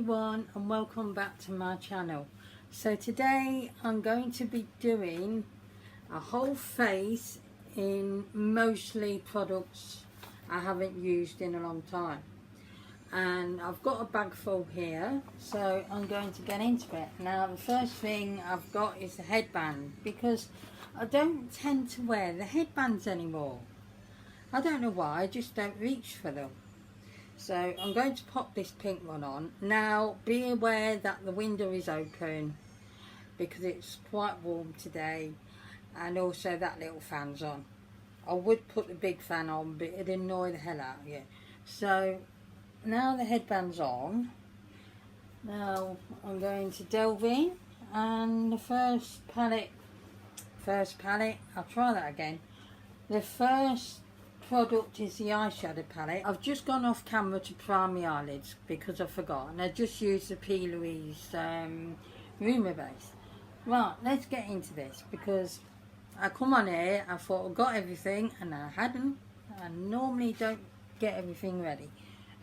everyone, and welcome back to my channel. So today I'm going to be doing a whole face in mostly products I haven't used in a long time, and I've got a bag full here, so I'm going to get into it. Now the first thing I've got is the headband, because I don't tend to wear the headbands anymore. I don't know why, I just don't reach for them. So I'm going to pop this pink one on. Now be aware that the window is open because it's quite warm today, and also that little fan's on. I would put the big fan on, but it'd annoy the hell out of you. So now the headband's on, now I'm going to delve in, and the first palette, I'll try that again. The first product is the eyeshadow palette. I've just gone off camera to prime my eyelids because I forgot, and I just used the Enquiries rumour base. Right, let's get into this, because I come on here, I thought I got everything and I hadn't. I normally don't get everything ready.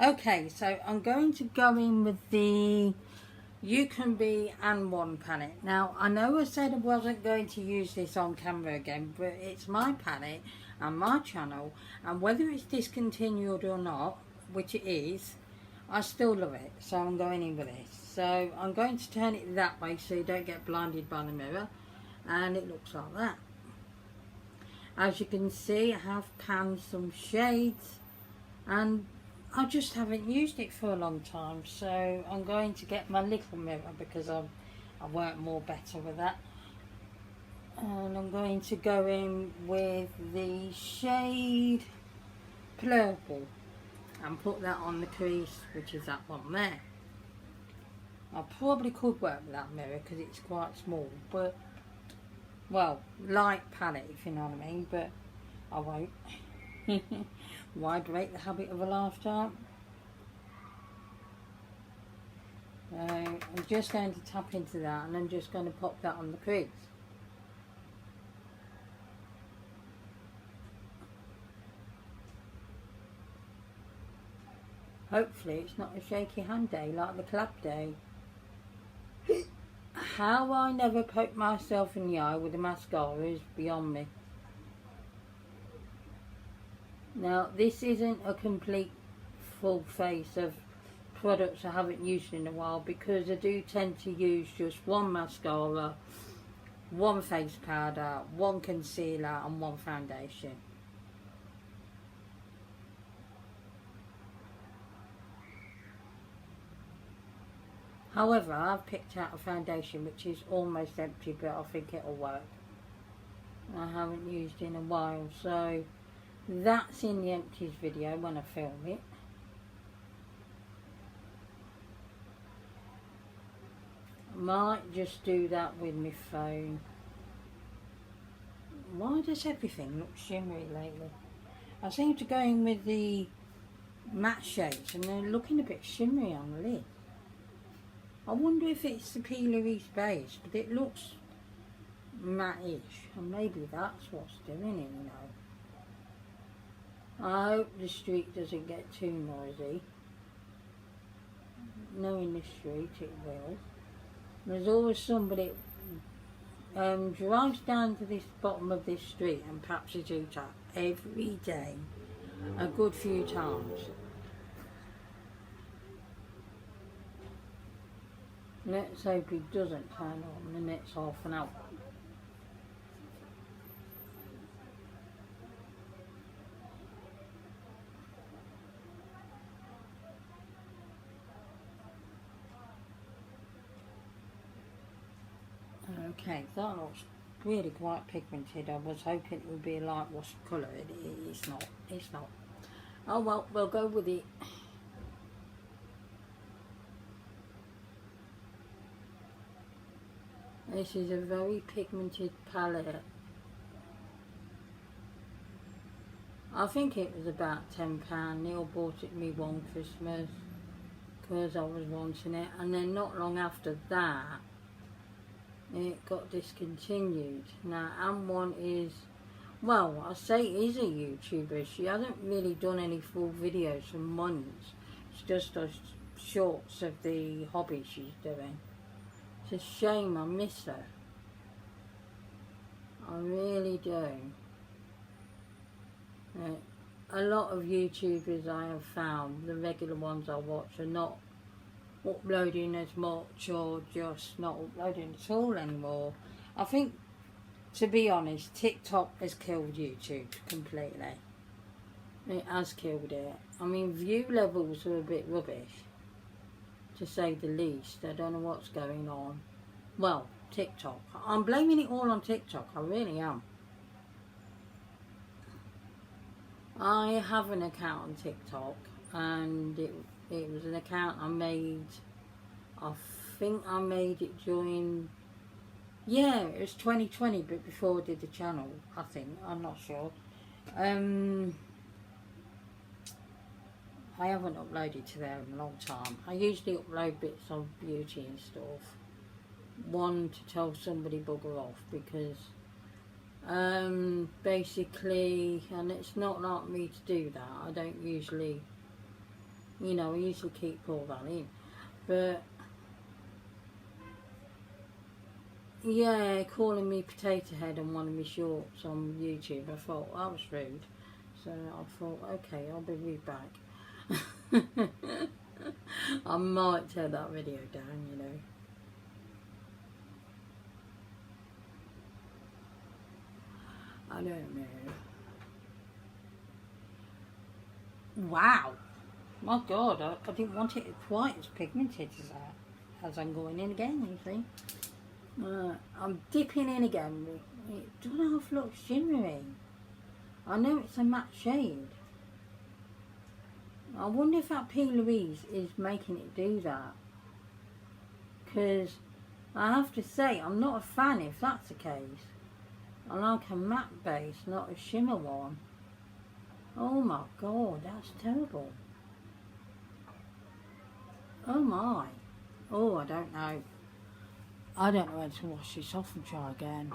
Okay, so I'm going to go in with the You Can Be and One palette. Now I know I said I wasn't going to use this on camera again, but it's my palette and my channel, and whether it's discontinued or not, which it is, I still love it, so I'm going in with this. So I'm going to turn it that way so you don't get blinded by the mirror, and it looks like that. As you can see, I have panned some shades, and I just haven't used it for a long time, so I'm going to get my little mirror because I work more better with that. And I'm going to go in with the shade Purple and put that on the crease, which is that one there. I probably could work with that mirror because it's quite small, but, well, light palette if you know what I mean, but I won't. Why break the habit of a lifetime? I'm just going to tap into that, and I'm just going to pop that on the crease. Hopefully it's not a shaky hand day like the club day. How I never poke myself in the eye with a mascara is beyond me. Now this isn't a complete full face of products I haven't used in a while, because I do tend to use just one mascara, one face powder, one concealer and one foundation. However, I've picked out a foundation which is almost empty, but I think it'll work. I haven't used in a while, so that's in the empties video when I film it. I might just do that with my phone. Why does everything look shimmery lately? I seem to go in with the matte shades and they're looking a bit shimmery on the lid. I wonder if it's the Enquiries base, but it looks matte-ish, and maybe that's what's doing it, you know. I hope the street doesn't get too noisy. Knowing the street, it will. There's always somebody drives down to this bottom of this street and patches it up every day, a good few times. Let's hope he doesn't turn on in the next half an hour. Okay, that looks really quite pigmented. I was hoping it would be a light wash colour. It's not. It's not. Oh well, we'll go with it. This is a very pigmented palette. I think it was about £10. Neil bought it me one Christmas because I was wanting it, and then not long after that it got discontinued. Now M1 is, well, I say is a YouTuber. She hasn't really done any full videos for months. It's just us shorts of the hobby she's doing. It's a shame I miss her. I really do. A lot of YouTubers I have found, the regular ones I watch, are not uploading as much, or just not uploading at all anymore. I think, to be honest, TikTok has killed YouTube completely. It has killed it. I mean, view levels are a bit rubbish, to say the least. I don't know what's going on. Well, TikTok. I'm blaming it all on TikTok. I really am. I have an account on TikTok, and it was an account I made. I think I made it during, yeah, it was 2020, but before I did the channel, I think. I'm not sure. I haven't uploaded to there in a long time. I usually upload bits of beauty and stuff. One, to tell somebody bugger off, because basically, and it's not like me to do that. I don't usually, you know, I usually keep all that in. But yeah, calling me potato head on one of my shorts on YouTube, I thought that was rude. So I thought, okay, I'll be right back. I might tear that video down, you know. I don't know. Wow. My God, I didn't want it quite as pigmented as that. As I'm going in again, you see. I'm dipping in again. It doesn't half look shimmery. I know it's a matte shade. I wonder if that P. Louise is making it do that. Because I have to say, I'm not a fan if that's the case. I like a matte base, not a shimmer one. Oh my God, that's terrible. Oh my. Oh, I don't know. I don't know when to wash this off and try again.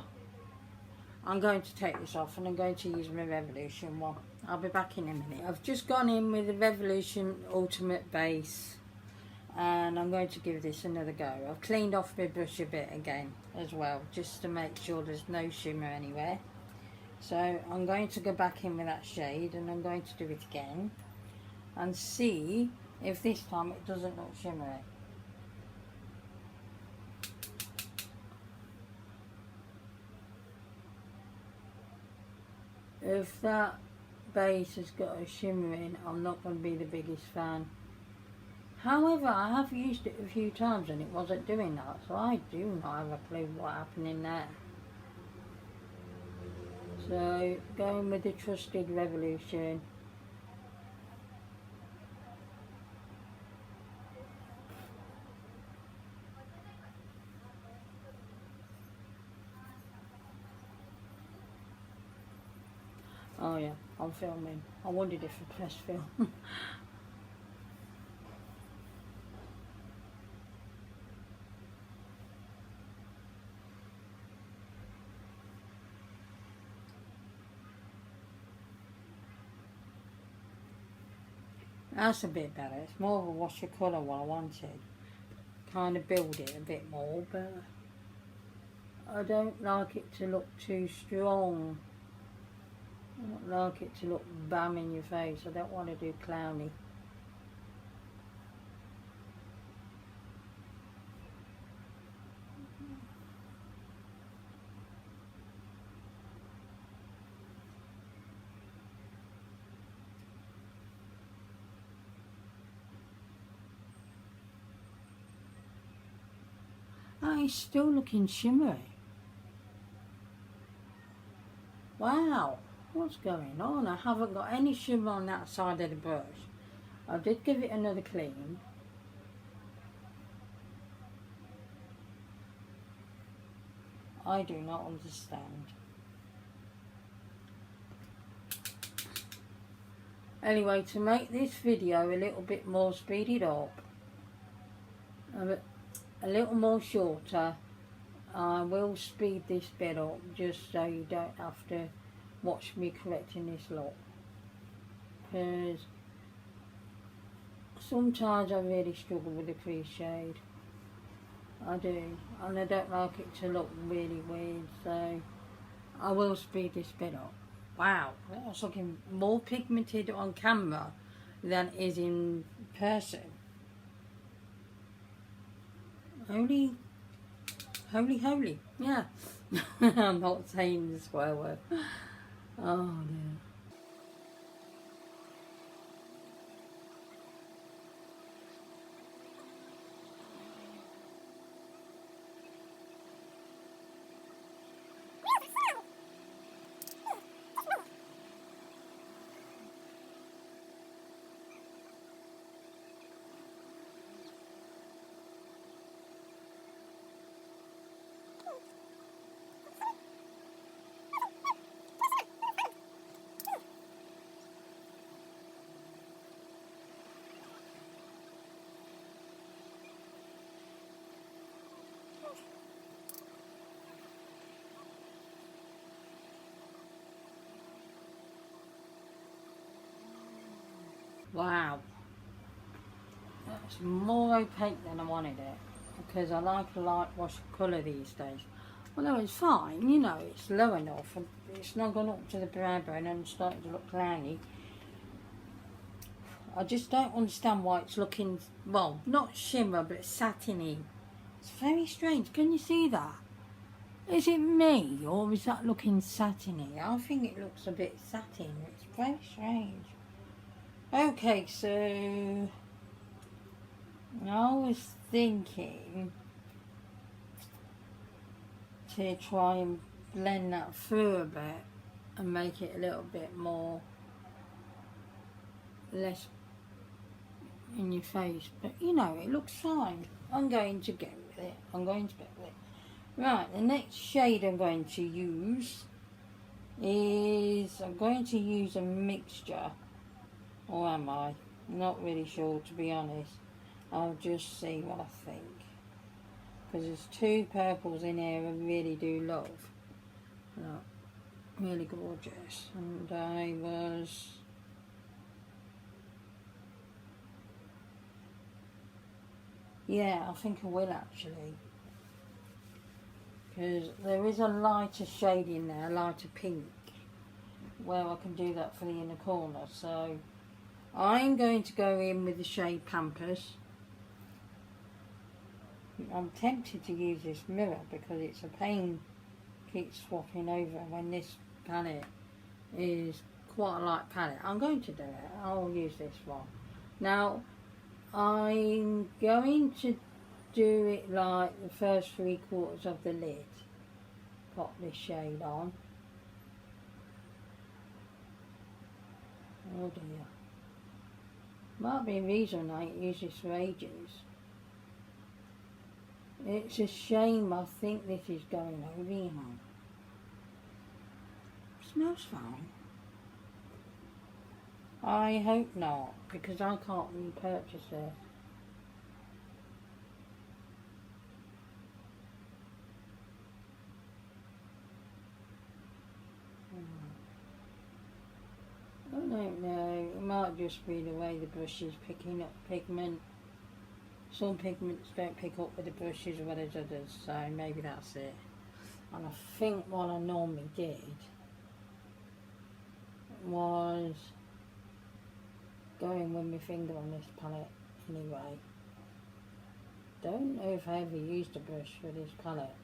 I'm going to take this off and I'm going to use my Revolution one. I'll be back in a minute. I've just gone in with the Revolution Ultimate Base, and I'm going to give this another go. I've cleaned off my brush a bit again as well, just to make sure there's no shimmer anywhere. So I'm going to go back in with that shade, and I'm going to do it again and see if this time it doesn't look shimmery. If that base has got a shimmer in, I'm not going to be the biggest fan. However, I have used it a few times and it wasn't doing that, so I do not have a clue what happened in there. So, going with the trusted Revolution. Oh yeah, I'm filming. I wondered if I pressed film. That's a bit better. It's more of a wash of colour what I wanted. Kind of build it a bit more, but I don't like it to look too strong. I don't like it to look bam in your face. I don't want to do clowny. Oh, it's still looking shimmery. Wow, what's going on? I haven't got any shimmer on that side of the brush. I did give it another clean. I do not understand. Anyway, to make this video a little bit more speeded up, a little more shorter, I will speed this bit up just so you don't have to watch me correcting this look. Because sometimes I really struggle with the crease shade. I do, and I don't like it to look really weird, so I will speed this bit up. Wow, that's looking more pigmented on camera than it is in person. Holy, holy, yeah. I'm not saying the swear word. Oh dear. Wow, that's more opaque than I wanted it, because I like a light wash colour these days. Although it's fine, you know, it's low enough and it's not gone up to the brow bone and starting to look clowny. I just don't understand why it's looking, well, not shimmer, but satiny. It's very strange. Can you see that? Is it me, or is that looking satiny? I think it looks a bit satin. It's very strange. Okay, so I was thinking to try and blend that through a bit and make it a little bit more, less in your face, but you know, it looks fine. I'm going to go with it. Right, the next shade I'm going to use is, I'm going to use a mixture, or am I? Not really sure, to be honest. I'll just see what I think, because there's two purples in here I really do love. Look, really gorgeous, and yeah, I think I will actually, because there is a lighter shade in there, a lighter pink, where I can do that for the inner corner. So I'm going to go in with the shade Pampers. I'm tempted to use this mirror because it's a pain, keep swapping over when this palette is quite a light palette. I'm going to do it. I'll use this one. Now I'm going to do it like the first 3/4 of the lid. Pop this shade on. Oh dear. Might be a reason I ain't used this for ages. It's a shame. I think this is going over, you know. Smells fine. I hope not, because I can't repurchase this. I don't know, it might just be the way the brush is picking up pigment. Some pigments don't pick up with the brushes as well as others, so maybe that's it. And I think what I normally did was going with my finger on this palette anyway. Don't know if I ever used a brush for this palette.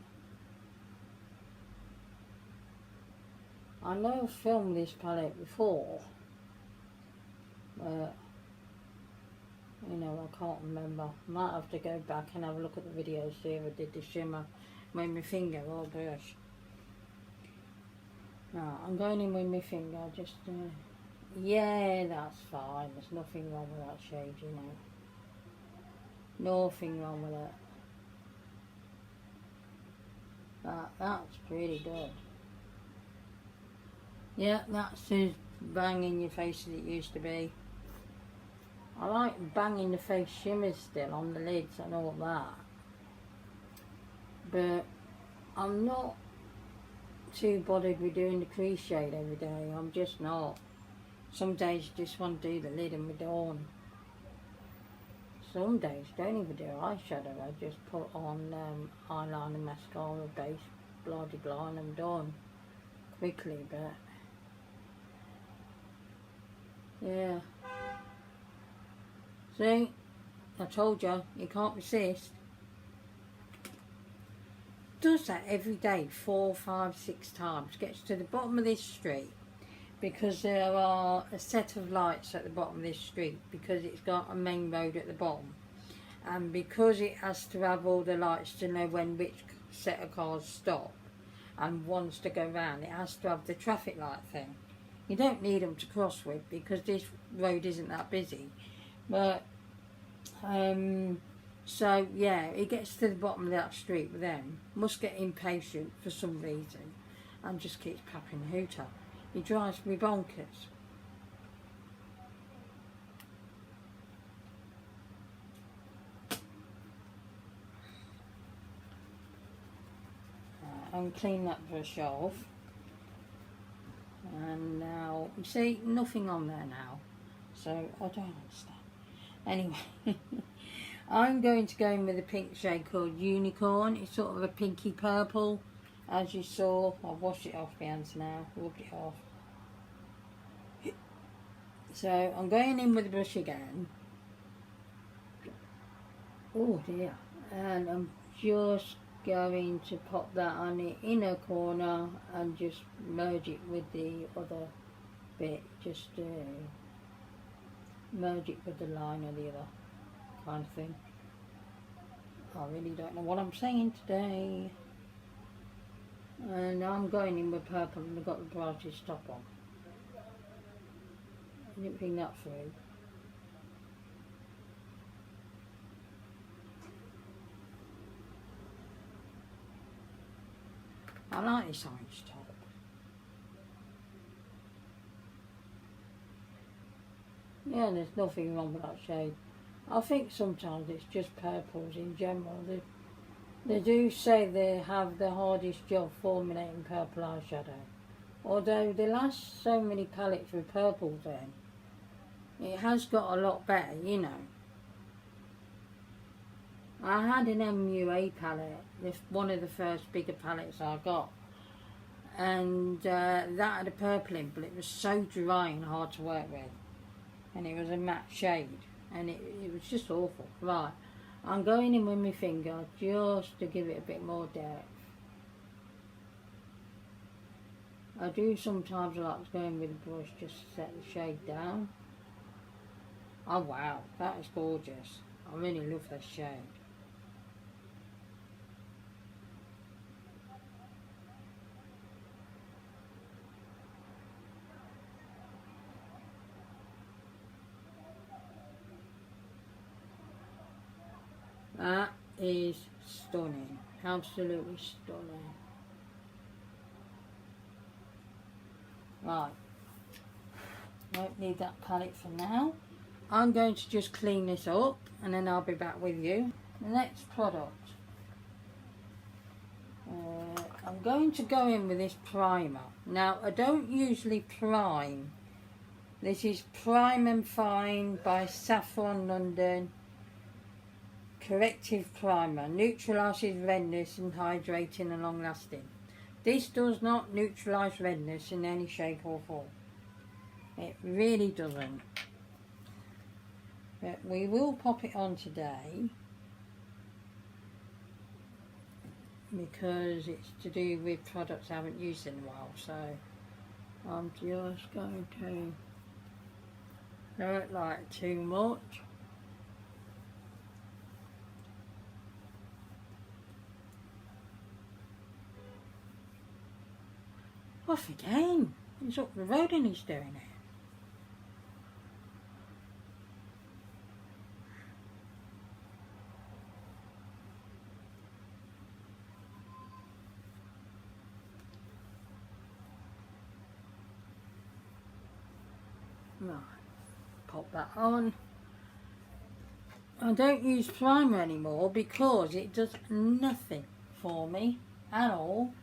I know I've filmed this palette before, but you know, I can't remember. Might have to go back and have a look at the videos, see if I did the shimmer with my finger or brush. No, I'm going in with my finger, just yeah, that's fine. There's nothing wrong with that shade, you know. Nothing wrong with it. That's pretty good. Yeah, that's as bang in your face as it used to be. I like bang in the face shimmers still on the lids and all that, but I'm not too bothered with doing the crease shade every day. I'm just not. Some days you just want to do the lid and we're done. some days don't even do eyeshadow. I just put on eyeliner, mascara, base, blah de blah, and I'm done quickly. But yeah, see, I told you, you can't resist. Does that every day, 4, 5, 6 times. Gets to the bottom of this street, because there are a set of lights at the bottom of this street, because it's got a main road at the bottom, and because it has to have all the lights to know when which set of cars stop and wants to go round, it has to have the traffic light thing. You don't need them to cross with, because this road isn't that busy, but so yeah, it gets to the bottom of that street with them, must get impatient for some reason, and just keeps papping the hoot up. He drives me bonkers. And clean that brush off. And now, you see, nothing on there now. So, I don't understand. Anyway, I'm going to go in with a pink shade called Unicorn. It's sort of a pinky purple. As you saw, I've washed it off my hands now, rubbed it off. So I'm going in with the brush again. Oh dear. And I'm just going to pop that on the inner corner and just merge it with the other bit. Just merge it with the line or the other kind of thing. I really don't know what I'm saying today. And I'm going in with purple, and I've got the brightest top on. I didn't bring that through. I like this orange top. Yeah, there's nothing wrong with that shade. I think sometimes it's just purples in general. They do say they have the hardest job formulating purple eyeshadow. Although they last so many palettes with purple then, it has got a lot better, you know. I had an MUA palette, one of the first bigger palettes I got. And that had a purple in, but it was so dry and hard to work with. And it was a matte shade. And it was just awful. Right. I'm going in with my finger just to give it a bit more depth. I do sometimes like to go in with a brush just to set the shade down. Oh wow, that is gorgeous. I really love this shade. That is stunning, absolutely stunning. Right, won't need that palette for now. I'm going to just clean this up and then I'll be back with you. The next product, I'm going to go in with this primer. Now, I don't usually prime. This is Prime and Fine by Saffron London. Corrective primer, neutralises redness and hydrating and long lasting. This does not neutralise redness in any shape or form. It really doesn't. But we will pop it on today because it's to do with products I haven't used in a while. So I'm just going to don't like too much. Off again. He's up the road and he's doing it. Right, pop that on. I don't use primer anymore because it does nothing for me at all.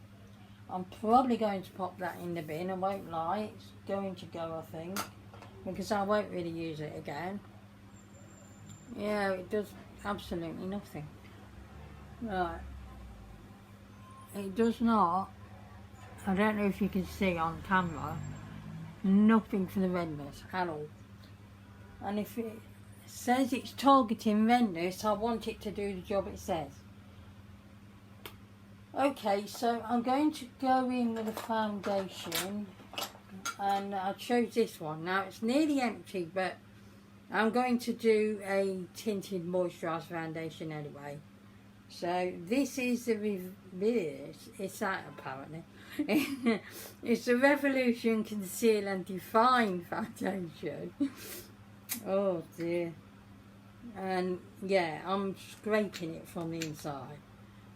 I'm probably going to pop that in the bin, I won't lie, it's going to go I think, because I won't really use it again. Yeah, it does absolutely nothing. Right, it does not, I don't know if you can see on camera, nothing for the redness at all. And if it says it's targeting redness, I want it to do the job it says. Okay, so I'm going to go in with a foundation, and I chose this one. Now it's nearly empty, but I'm going to do a tinted moisturised foundation anyway. So this is the it's that apparently. It's the Revolution Conceal and Define Foundation. Oh dear. And yeah, I'm scraping it from the inside.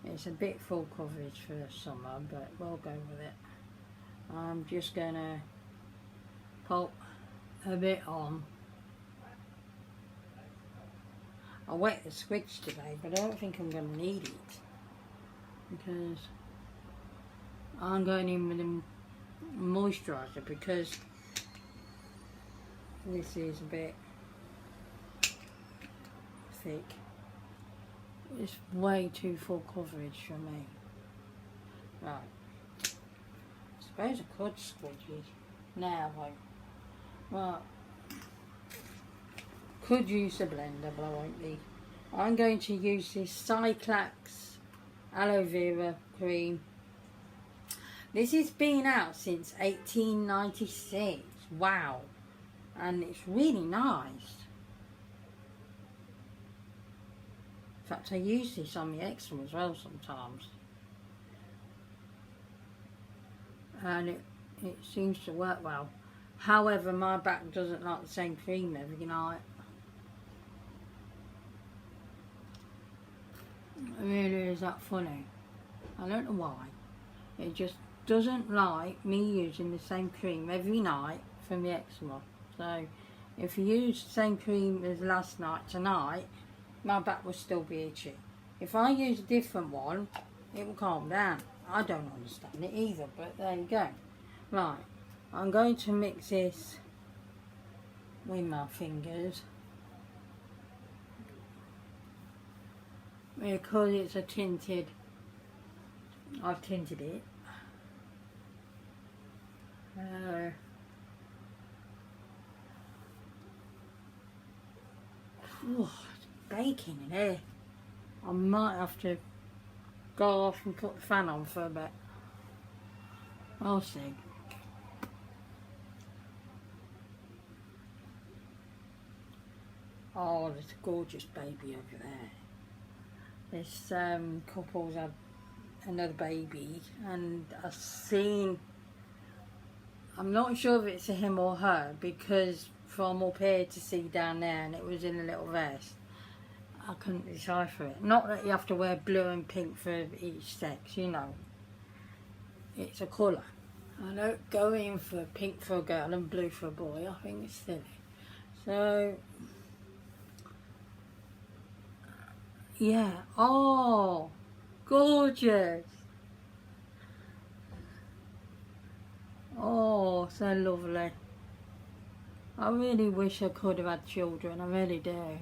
It's a bit full coverage for the summer, but we'll go with it. I'm just gonna pop a bit on. I wet the switch today, but I don't think I'm going to need it because I'm going in with a moisturiser, because this is a bit thick. It's way too full coverage for me. Right. I suppose I could squidge it. Now, right. Could use a blender, but I won't be. I'm going to use this Cyclax aloe vera cream. This has been out since 1896. Wow. And it's really nice. In fact, I use this on the eczema as well sometimes. And it seems to work well. However, my back doesn't like the same cream every night. It really is that funny. I don't know why. It just doesn't like me using the same cream every night for the eczema. So if you use the same cream as last night tonight, my back will still be itchy. If I use a different one, it will calm down. I don't understand it either, but there you go. Right, I'm going to mix this with my fingers, because it's a tinted, I've tinted it. Oh, it's baking in here. I might have to go off and put the fan on for a bit. I'll see. Oh, there's a gorgeous baby over there. This couple's had another baby, and I've seen, I'm not sure if it's a him or her, because from up here to see down there, and it was in a little vest, I couldn't decipher it. Not that you have to wear blue and pink for each sex, you know. It's a colour. I don't go in for pink for a girl and blue for a boy. I think it's silly. So, yeah. Oh, gorgeous. Oh, so lovely. I really wish I could have had children. I really do.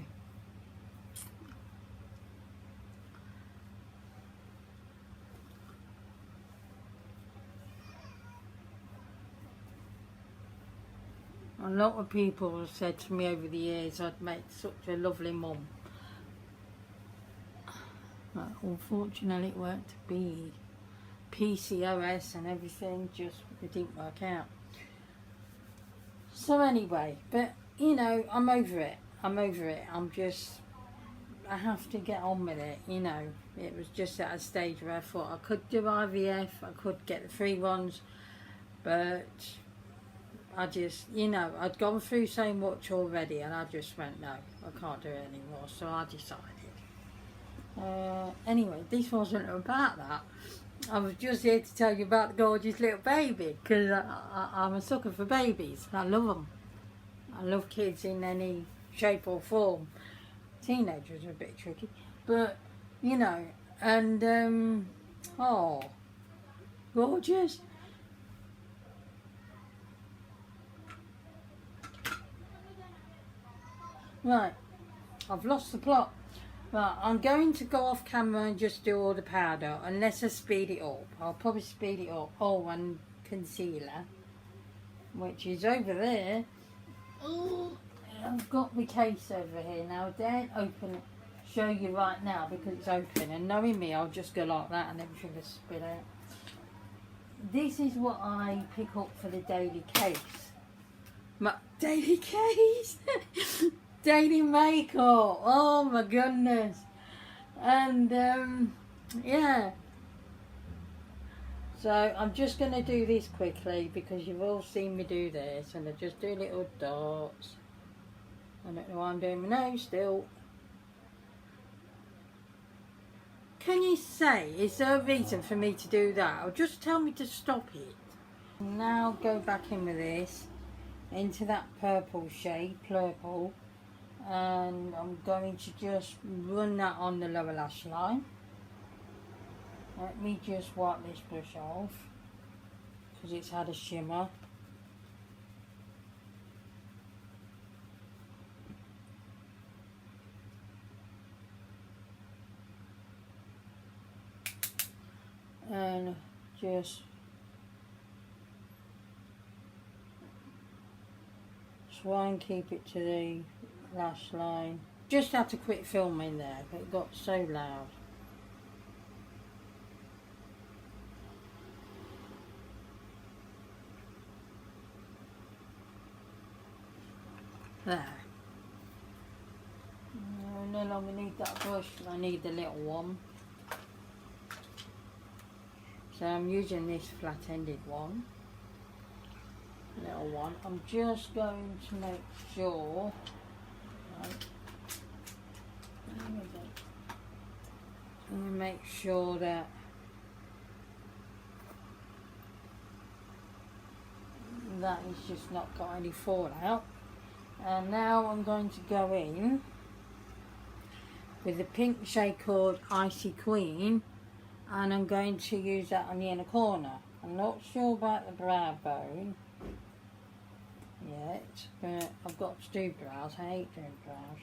A lot of people have said to me over the years I'd make such a lovely mum. But unfortunately it weren't to be. PCOS and everything, just it didn't work out. So anyway, but you know, I'm over it. I have to get on with it, you know. It was just at a stage where I thought I could do IVF, I could get the free ones, but I just, you know, I'd gone through so much already, and I just went, no, I can't do it anymore, so I decided. Anyway, this wasn't about that. I was just here to tell you about the gorgeous little baby, because I'm a sucker for babies. I love them. I love kids in any shape or form. Teenagers are a bit tricky, but you know, and oh, gorgeous. Right, I've lost the plot. But I'm going to go off camera and just do all the powder, unless I speed it up. I'll probably speed it up. Oh, and concealer, which is over there. Oh, I've got my case over here now. I daren't open it, show you right now because it's open, and knowing me, I'll just go like that and everything will spit out. This is what I pick up for the daily case. My daily case. Daily makeup. Oh my goodness. And yeah, so I'm just going to do this quickly because you've all seen me do this, and I just do little dots. I don't know why I'm doing my nose still. Can you say, is there a reason for me to do that, or just tell me to stop it? Now go back in with this into that purple shade, purple, and I'm going to just run that on the lower lash line. Let me just wipe this brush off because it's had a shimmer. And just try and keep it to the lash line. Just had to quit filming there, it got so loud. There. No longer need that brush, I need the little one. So I'm using this flat-ended one, little one. I'm just going to make sure, right, I'm going to make sure that that is just not got any fallout. And now I'm going to go in with the pink shade called Icy Queen, and I'm going to use that on the inner corner. I'm not sure about the brow bone yet, but I've got to do brows. I hate doing brows.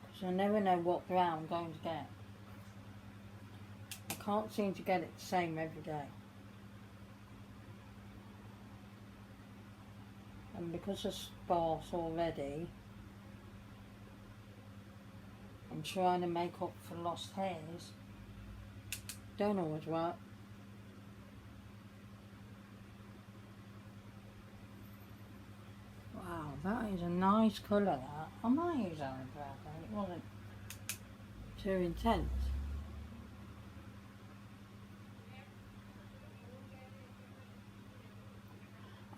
Because I never know what brow I'm going to get. I can't seem to get it the same every day. And because I'm sparse already, I'm trying to make up for lost hairs. Don't always work. Wow, that is a nice colour, that. I might use that on brow bone. It wasn't too intense.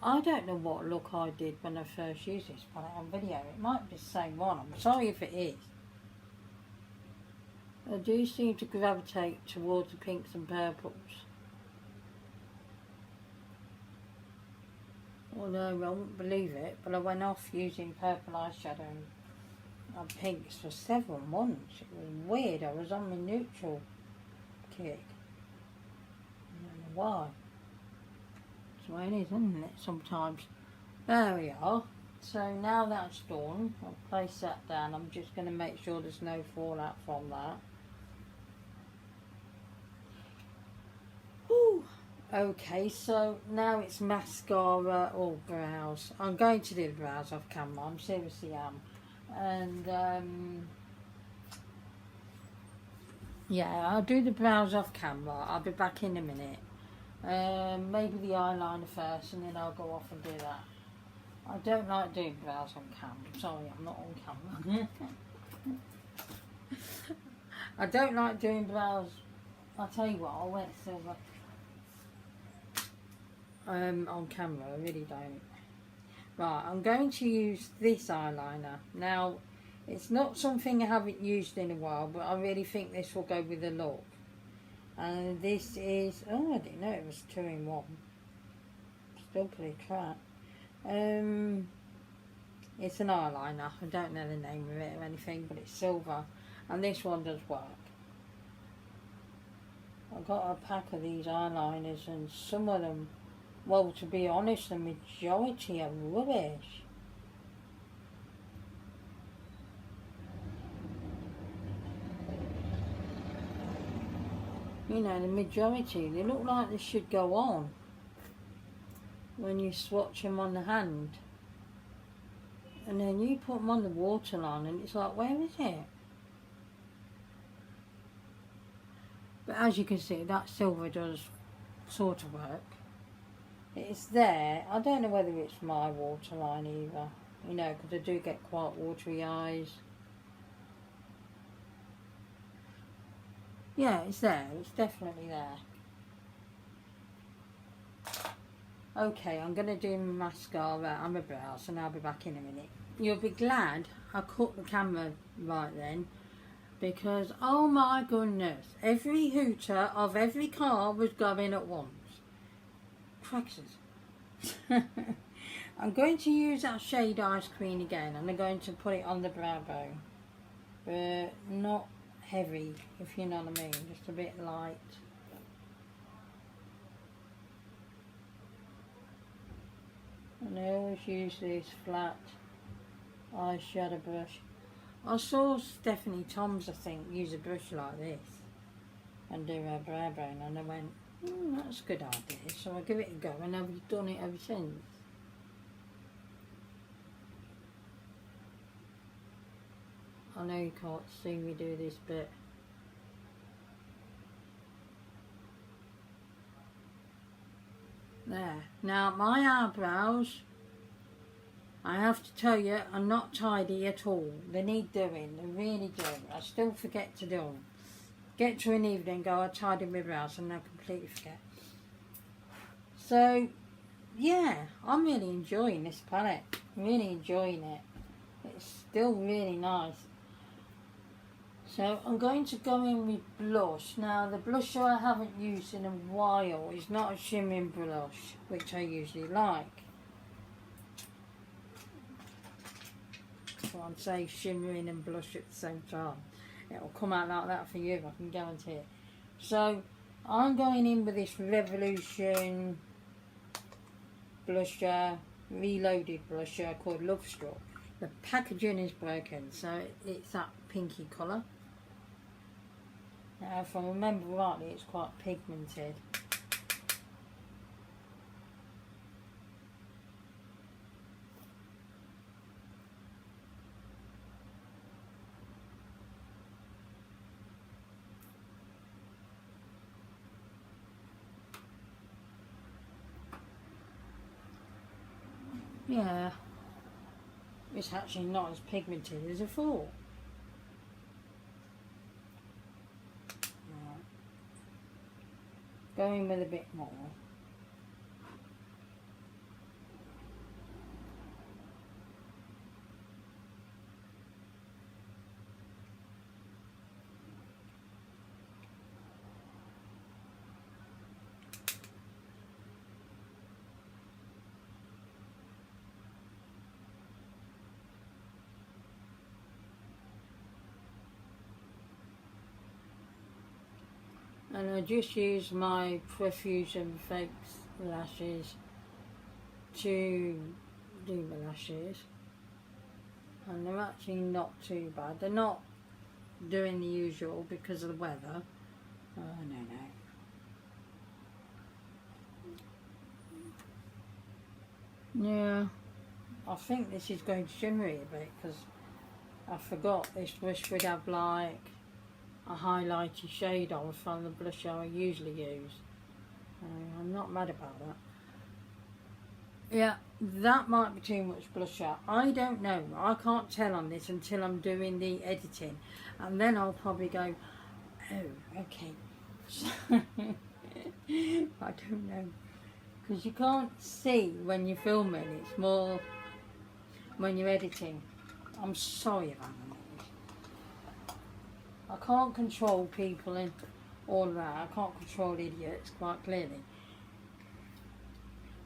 I don't know what look I did when I first used this palette on video. It might be the same one. I'm sorry if it is. I do seem to gravitate towards the pinks and purples. Although I won't believe it, but I went off using purple eyeshadow and pinks for several months. It was weird. I was on my neutral kick. I don't know why. That's the way it is, isn't it, sometimes? There we are. So now that's done, I'll place that down. I'm just going to make sure there's no fallout from that. Whew. Okay, so now it's mascara or brows. I'm going to do the brows off camera, I'm seriously am. And yeah, I'll do the brows off camera. I'll be back in a minute. Maybe the eyeliner first, and then I'll go off and do that. I don't like doing brows on camera. Sorry, I'm not on camera. I don't like doing brows. I'll tell you what, I'll wear silver on camera. I really don't. Right, I'm going to use this eyeliner. Now, it's not something I haven't used in a while, but I really think this will go with the look. And this is, oh, I didn't know it was 2-in-1. Still pretty crap. It's an eyeliner. I don't know the name of it or anything, but it's silver. And this one does work. I got a pack of these eyeliners and some of them, well, to be honest, the majority are rubbish. You know, the majority, they look like they should go on when you swatch them on the hand. And then you put them on the waterline and it's like, where is it? But as you can see, that silver does sort of work. It's there. I don't know whether it's my waterline either. You know, because I do get quite watery eyes. Yeah, it's there. It's definitely there. Okay, I'm going to do my mascara and my brows and I'll be back in a minute. You'll be glad I cut the camera right then, because oh my goodness, every hooter of every car was going at once. Crackers. I'm going to use that shade ice cream again and I'm going to put it on the brow bone. But not heavy, if you know what I mean, just a bit light. And I always use this flat eyeshadow brush. I saw Stephanie Toms, I think, use a brush like this and do her brow bone, and I went, that's a good idea, so I'll give it a go, and I've done it ever since. I know you can't see me do this bit. There. Now my eyebrows, I have to tell you, are not tidy at all. They need doing, they really do. I still forget to do them. Get to an evening, go, I tidy my brows and I completely forget. So, yeah, I'm really enjoying this palette. Really enjoying it. It's still really nice. So I'm going to go in with blush. Now the blusher I haven't used in a while is not a shimmering blush, which I usually like. So I'd say shimmering and blush at the same time. It'll come out like that for you, I can guarantee it. So I'm going in with this Revolution blusher, reloaded blusher called Love Struck. The packaging is broken, so it's that pinky colour. Now if I remember rightly, it's quite pigmented. Yeah, it's actually not as pigmented as I thought. Right. Going with a bit more. And I just use my Profusion Fakes lashes to do my lashes, and they're actually not too bad. They're not doing the usual because of the weather. Oh no. Yeah, I think this is going to shimmer a bit because I forgot this brush would have like a highlighty shade on from the blusher I usually use. I'm not mad about that. Yeah, that might be too much blusher. I don't know. I can't tell on this until I'm doing the editing. And then I'll probably go, oh, okay. I don't know. Because you can't see when you're filming. It's more when you're editing. I'm sorry about that. I can't control people and all that. I can't control idiots, quite clearly.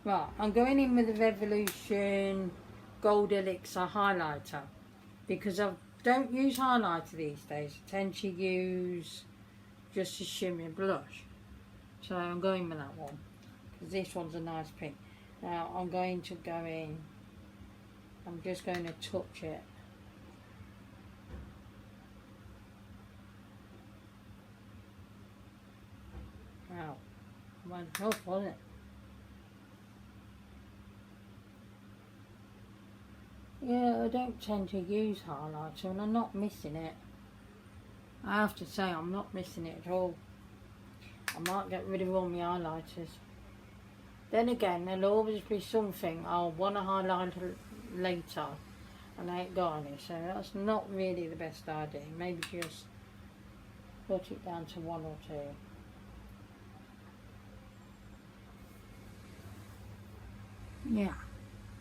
Right, I'm going in with the Revolution Gold Elixir highlighter because I don't use highlighter these days. I tend to use just a shimmering blush. So I'm going with that one, because this one's a nice pink. Now I'm going to go in, I'm just going to touch it. Wow, went off, wasn't it? Yeah, I don't tend to use highlighter and I'm not missing it. I have to say I'm not missing it at all. I might get rid of all my highlighters. Then again, there'll always be something I'll want to highlight later and I ain't got any, so that's not really the best idea. Maybe just put it down to one or two. Yeah,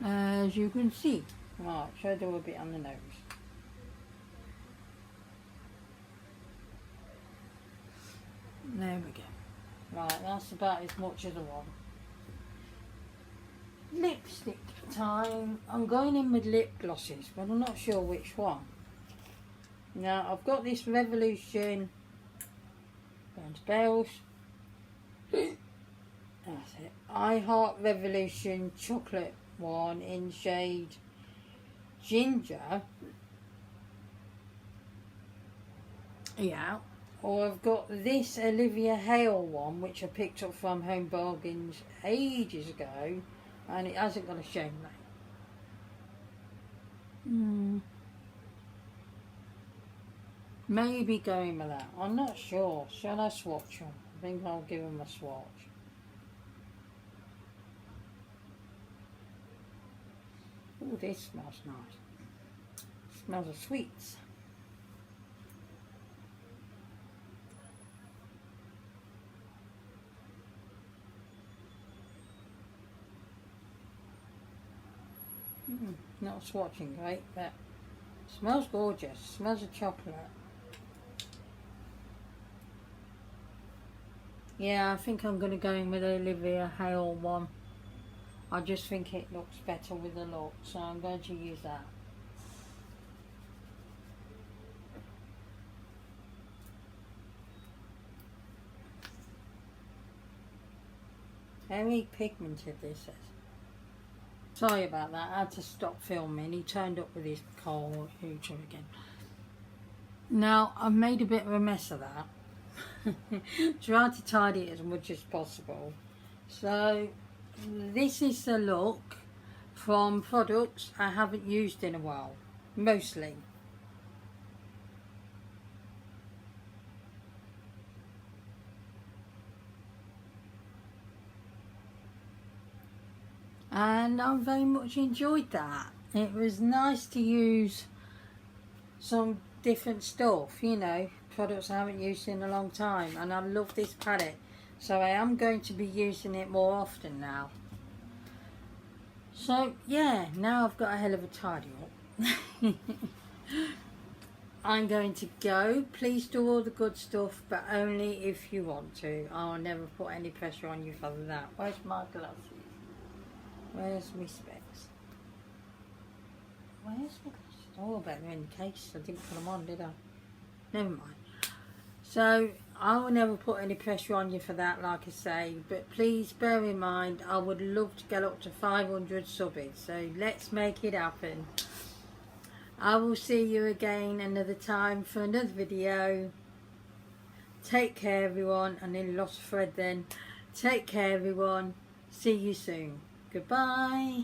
as you can see. Right, should I do a bit on the nose? There we go. Right, that's about as much as I want. Lipstick time. I'm going in with lip glosses, but I'm not sure which one. Now, I've got this Revolution Burns Bells. That's it. I Heart Revolution chocolate one in shade Ginger. Yeah. Or I've got this Olivia Hale one, which I picked up from Home Bargains ages ago, and it hasn't got a shade name. Maybe going with that. I'm not sure. Shall I swatch them? I think I'll give them a swatch. Oh, this smells nice. It smells of sweets. Not swatching great, but it smells gorgeous. It smells of chocolate. Yeah, I think I'm going to go in with the Olivia Hale one. I just think it looks better with the look, so I'm going to use that. Very pigmented, this is. Sorry about that, I had to stop filming. He turned up with his coal hooter again. Now, I've made a bit of a mess of that. Try to tidy it as much as possible. So, this is the look from products I haven't used in a while, mostly. And I very much enjoyed that. It was nice to use some different stuff, you know, products I haven't used in a long time, and I love this palette, so I am going to be using it more often now. So yeah, now I've got a hell of a tidy up. I'm going to go. Please do all the good stuff, but only if you want to. I'll never put any pressure on you for that. Where's my glasses? Where's my specs? Where's my glasses? Oh, I bet they're in the case. I didn't put them on, did I? Never mind. So, I will never put any pressure on you for that, like I say. But please bear in mind, I would love to get up to 500 subbies. So, let's make it happen. I will see you again another time for another video. Take care, everyone. I nearly lost a thread then. Take care, everyone. See you soon. Goodbye.